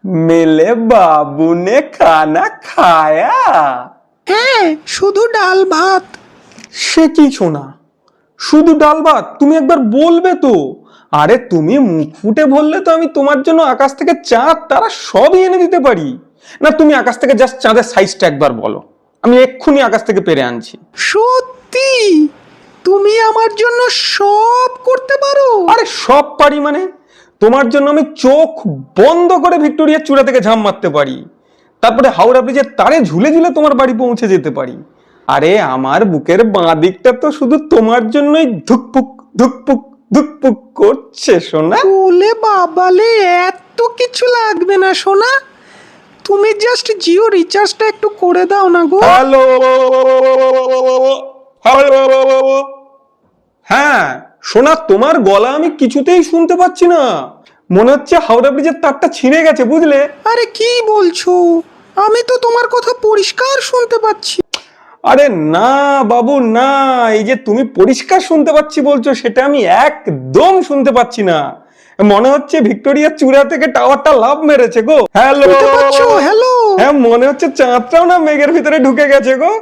मेरे बाबू ने खाना खाया। হ্যাঁ, শুধু ডাল ভাত। সে কি শোনা, শুধু ডাল ভাত? তুমি একবার বলবে তো। আরে তুমি মুখ ফুটে বললে তো আমি তোমার জন্য আকাশ থেকে চাঁদ তারা সবই এনে দিতে পারি। না, তুমি আকাশ থেকে জাস্ট চাঁদের সাইজটা একবার বলো, আমি এক্ষুনি আকাশ থেকে পেরে আনছি। সত্যি তুমি আমার জন্য সব করতে পারো? আরে সব পারি মানে, তোমার জন্য আমি চোখ বন্ধ করে ভিক্টোরিয়ার চূড়া থেকে ঝাঁপ মারতে পারি, তারপরে হাওড়া ব্রিজের তারে ঝুলে ঝুলে তোমার বাড়ি পৌঁছে যেতে পারি। আরে আমার বুকের বাঁ দিকটা তো শুধু তোমার জন্যই ধুকপুক ধুকপুক ধুকপুক করছে সোনা। ওলে বাবালে, এত কিছু লাগবে না সোনা, তুমি জাস্ট জিও রিচার্জটা একটু করে দাও না গো। হ্যালো, হ্যাঁ সোনা, তোমার গলা আমি কিছুতেই শুনতে পাচ্ছি না, মনে হচ্ছে হাওড়া ব্রিজের তারটা ছিঁড়ে গেছে, বুঝলে? আরে কি বলছো, আমি তো তোমার কথা পরিষ্কার শুনতে পাচ্ছি। আরে না বাবু না, এই যে তুমি পরিষ্কার শুনতে পাচ্ছি বলছো সেটা আমি একদম শুনতে পাচ্ছি না। মনে হচ্ছে ভিক্টোরিয়ার চূড়া থেকে টাওয়ারটা লাফ মেরেছে গো। হ্যালো, শুনতে পাচ্ছো? হ্যালো। হ্যাঁ মনে হচ্ছে চাঁদটাও না মেঘের ভিতরে ঢুকে গেছে গো।